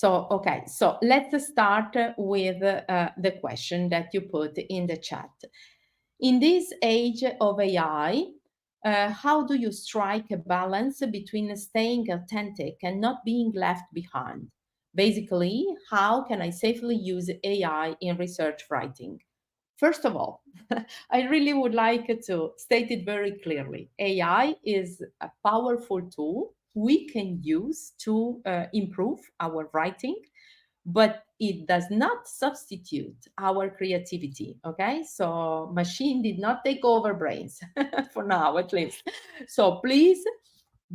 Okay, so let's start with the question that you put in the chat. In this age of AI, how do you strike a balance between staying authentic and not being left behind? Basically, how can I safely use AI in research writing? First of all, I really would like to state it very clearly. AI is a powerful tool we can use to improve our writing, but it does not substitute our creativity. Okay, so machine did not take over brains for now, at least. So please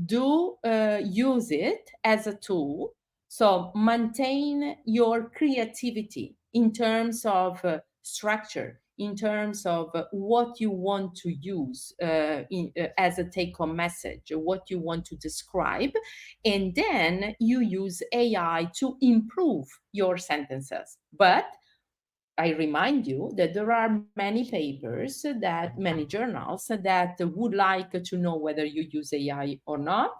do use it as a tool. So maintain your creativity in terms of structure, in terms of what you want to use as a take home message, what you want to describe. And then you use AI to improve your sentences. But I remind you that there are many papers many journals that would like to know whether you use AI or not.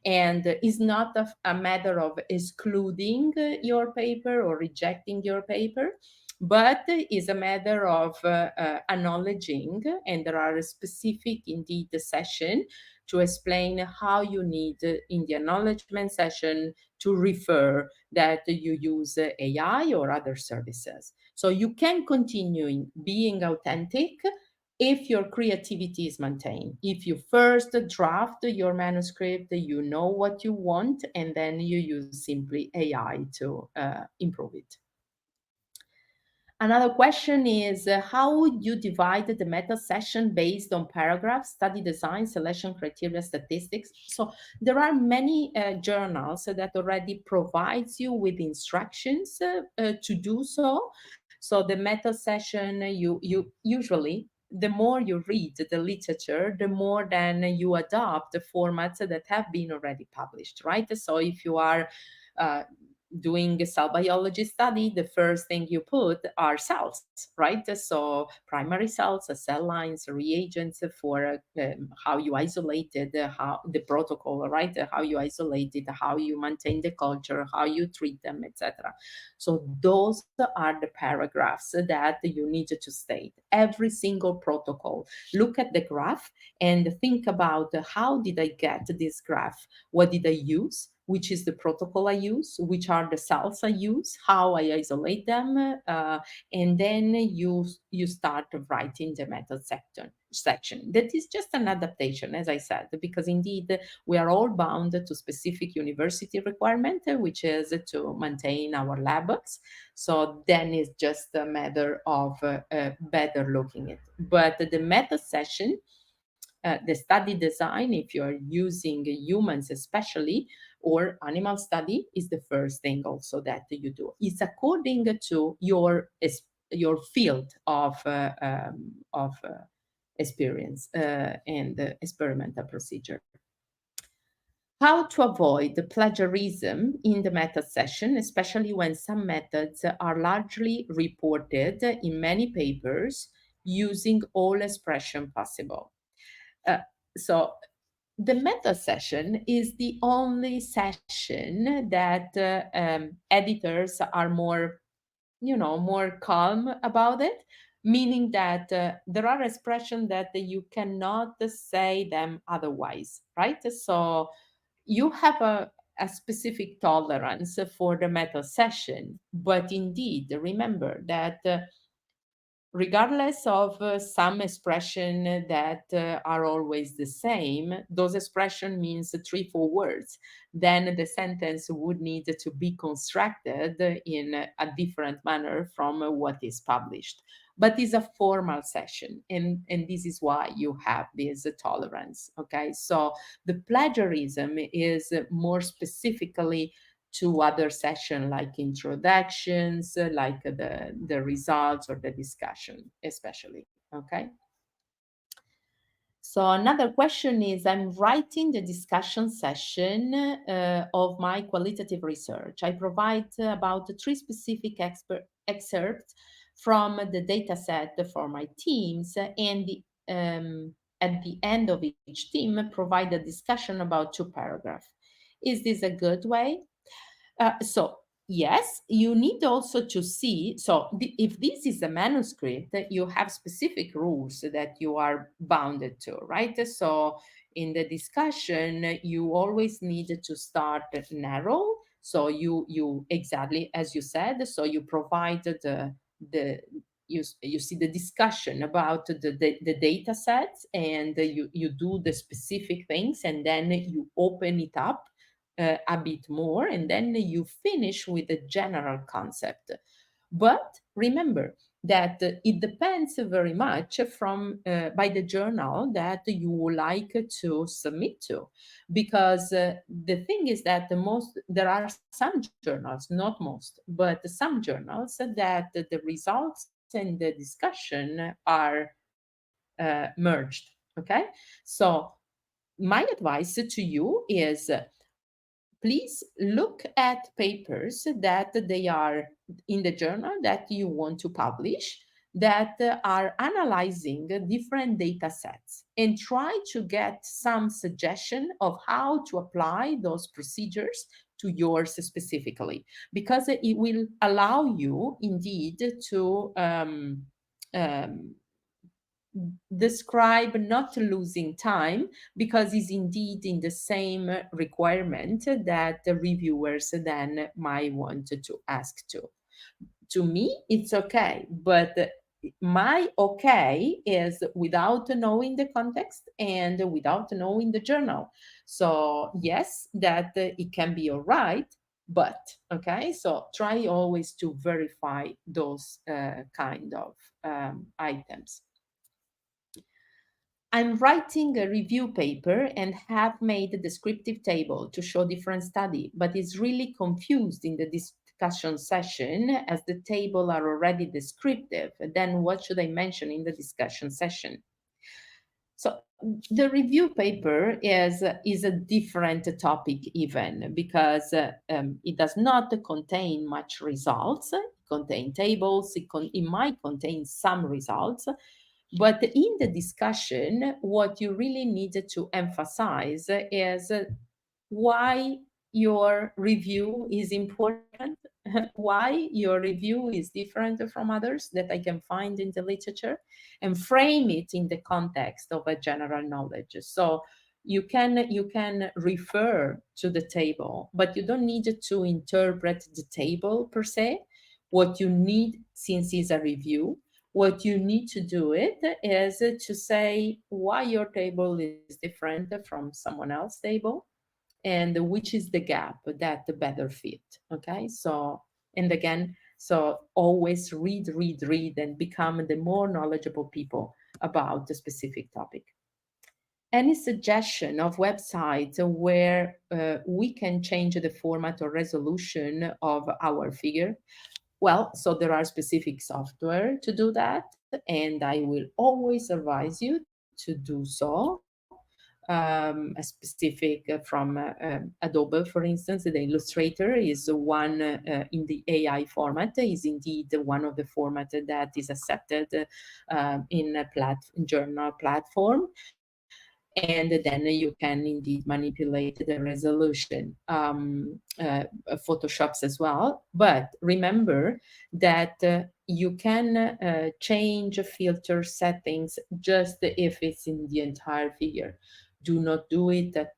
And it's not a matter of excluding your paper or rejecting your paper, but is a matter of acknowledging, and there are specific indeed session to explain how you need in the acknowledgement session to refer that you use AI or other services. So you can continue being authentic if your creativity is maintained. If you first draft your manuscript, you know what you want, and then you use simply AI to improve it. Another question is how would you divide the meta session based on paragraphs, study design, selection criteria, statistics? So there are many journals that already provides you with instructions to do so. So the meta session, you usually the more you read the literature, the more then you adopt the formats that have been already published, right? So if you are uh, doing a cell biology study, the first thing you put are cells, right? So primary cells, cell lines, reagents for how you isolated, how the protocol, right? How you isolate it, how you maintain the culture, how you treat them, etc. So those are the paragraphs that you need to state. Every single protocol. Look at the graph and think about how did I get this graph? What did I use? Which is the protocol I use, which are the cells I use, how I isolate them, and then you start writing the method section. That is just an adaptation, as I said, because indeed we are all bound to specific university requirement, which is to maintain our labs. So then it's just a matter of better looking at. But the method session, the study design, if you're using humans especially, or animal study, is the first thing also that you do. It's according to your field of experience and experimental procedure. How to avoid the plagiarism in the method session, especially when some methods are largely reported in many papers using all expression possible. Uh, so the meta session is the only session that editors are more, more calm about it, meaning that there are expressions that you cannot say them otherwise, right? So you have a specific tolerance for the meta session, but indeed remember that regardless of some expression that are always the same, those expression means 3 4 words, then the sentence would need to be constructed in a different manner from what is published. But it's a formal session, and this is why you have this tolerance. Okay, so the plagiarism is more specifically to other session like introductions, like the results or the discussion, especially. Okay. So another question is, I'm writing the discussion session of my qualitative research. I provide about 3 specific excerpts from the data set for my teams, and at the end of each team provide a discussion about 2 paragraphs. Is this a good way? So Yes, you need also to see. So, if this is a manuscript, you have specific rules that you are bounded to, right? So, in the discussion, you always need to start narrow. So, you exactly as you said. So, you provide the you see the discussion about the data sets, and you do the specific things, and then you open it up a bit more, and then you finish with a general concept. But remember that it depends very much from by the journal that you would like to submit to, because the thing is that there are some journals, not most, but some journals that the results and the discussion are merged. Okay, so my advice to you is please look at papers that they are in the journal that you want to publish, that are analyzing different data sets, and try to get some suggestion of how to apply those procedures to yours specifically, because it will allow you indeed to um, describe not losing time, because it's indeed in the same requirement that the reviewers then might want to ask to me it's okay, but my okay is without knowing the context and without knowing the journal. So yes, that it can be all right, but okay, so try always to verify those kind of items. I'm writing a review paper and have made a descriptive table to show different study, but it's really confused in the discussion session as the table are already descriptive. Then what should I mention in the discussion session? So the review paper is a different topic even, because it does not contain much results. It contain tables. It might contain some results, but in the discussion, what you really need to emphasize is why your review is important, why your review is different from others that I can find in the literature, and frame it in the context of a general knowledge. So you can refer to the table, but you don't need to interpret the table per se. What you need, since it's a review, what you need to do it is to say why your table is different from someone else's table, and which is the gap that better fit. Okay, so, and again, so always read and become the more knowledgeable people about the specific topic. Any suggestion of websites where we can change the format or resolution of our figure? Well, so there are specific software to do that, and I will always advise you to do so. A specific from Adobe, for instance, the Illustrator is one in the AI format, is indeed one of the format that is accepted in a journal platform, and then you can indeed manipulate the resolution. Photoshops as well, but remember that you can change filter settings just if it's in the entire figure. Do not do it at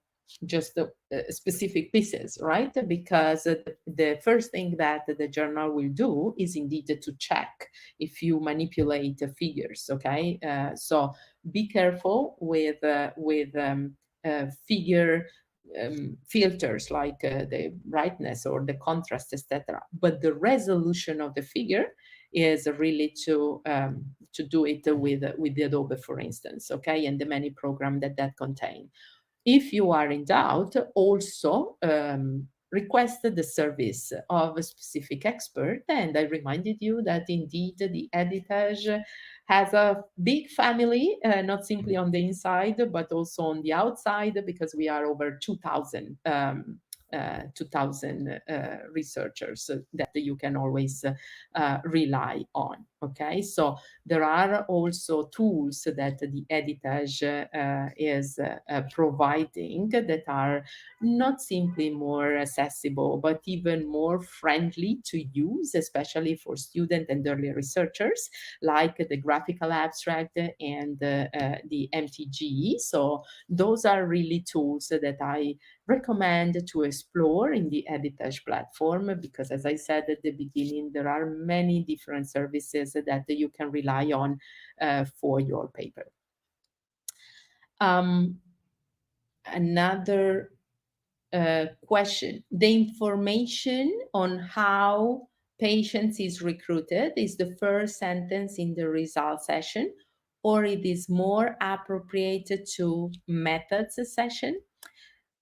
just the specific pieces, right? Because the first thing that the journal will do is indeed to check if you manipulate the figures. Okay, so be careful with figure filters like the brightness or the contrast, etc. But the resolution of the figure is really to do it with the Adobe, for instance. Okay, and the many programs that contain. If you are in doubt, also request the service of a specific expert. And I reminded you that indeed the Editage has a big family, not simply on the inside, but also on the outside, because we are over 2,000 2,000 researchers that you can always rely on. Okay, so there are also tools that the Editage is providing that are not simply more accessible, but even more friendly to use, especially for student and early researchers, like the graphical abstract and the MTG. So those are really tools that I recommend to explore in the Editage platform, because as I said at the beginning, there are many different services that you can rely on for your paper. Another question: the information on how patients is recruited is the first sentence in the result session, or it is more appropriate to methods session?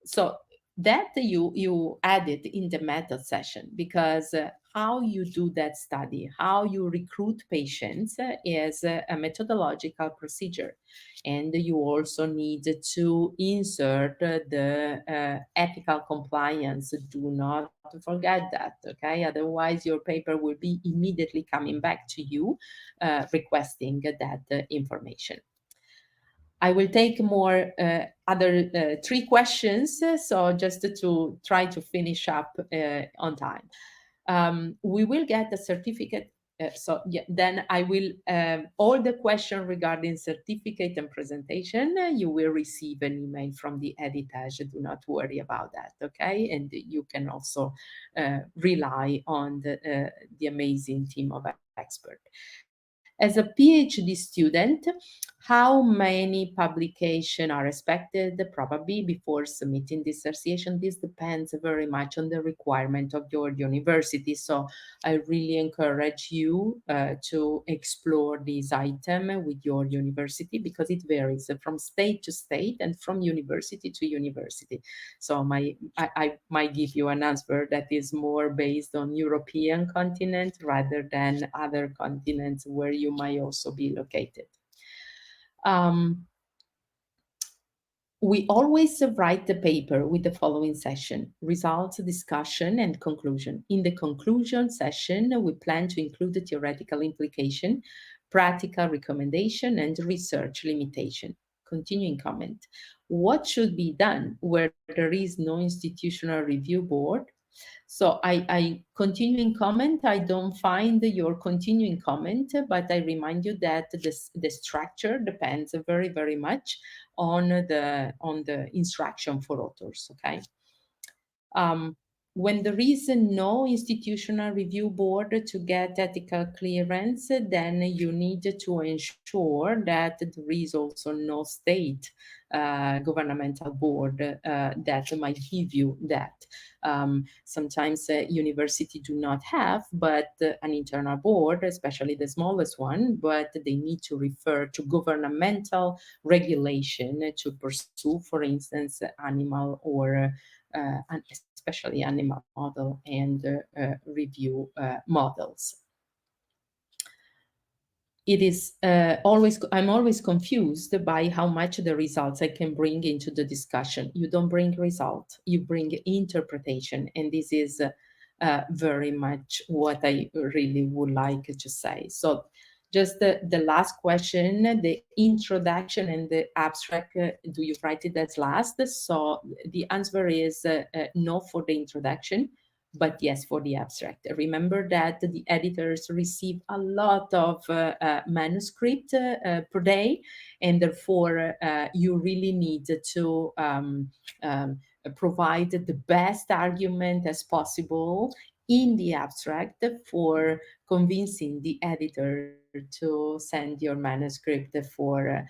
So that you add it in the method session, because how you do that study, how you recruit patients is a methodological procedure, and you also need to insert the ethical compliance. Do not forget that, okay? Otherwise your paper will be immediately coming back to you requesting that information. I will take more other three questions, so just to try to finish up on time. We will get a certificate. So yeah, then I will, all the questions regarding certificate and presentation, you will receive an email from the Editage. Do not worry about that, okay? And you can also rely on the amazing team of experts. As a PhD student, how many publications are expected probably before submitting dissertation? This depends very much on the requirement of your university. So I really encourage you to explore this item with your university, because it varies from state to state and from university to university. So I might give you an answer that is more based on European continent rather than other continents where you might also be located. We always write the paper with the following session: results, discussion, and conclusion. In the conclusion session, we plan to include the theoretical implication, practical recommendation, and research limitation. Continuing comment: what should be done where there is no institutional review board? So I continuing comment, I don't find your continuing comment, but I remind you that the structure depends very, very much on the instruction for authors, okay? When there is no institutional review board to get ethical clearance, then you need to ensure that there is also no state governmental board that might give you that. Sometimes university do not have, but an internal board, especially the smallest one, but they need to refer to governmental regulation to pursue, for instance, animal or especially animal model and review models. It is I'm always confused by how much the results I can bring into the discussion. You don't bring result, you bring interpretation, and this is very much what I really would like to say. So just the last question, the introduction and the abstract, do you write it as last? So the answer is no for the introduction, but yes for the abstract. Remember that the editors receive a lot of manuscript per day, and therefore you really need to provide the best argument as possible in the abstract for convincing the editor to send your manuscript for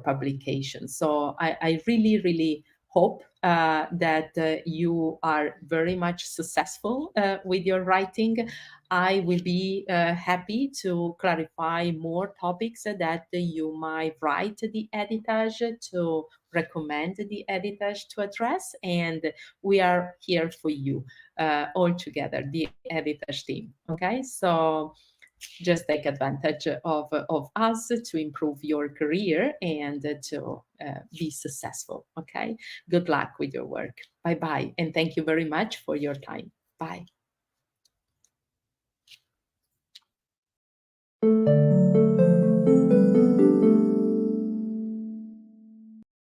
publication. So I really, really hope that you are very much successful with your writing. I will be happy to clarify more topics that you might write the Editage to recommend the Editage to address, and we are here for you all together, the Editage team. Okay, so just take advantage of us to improve your career and to be successful. Okay. Good luck with your work. Bye bye. And thank you very much for your time. Bye.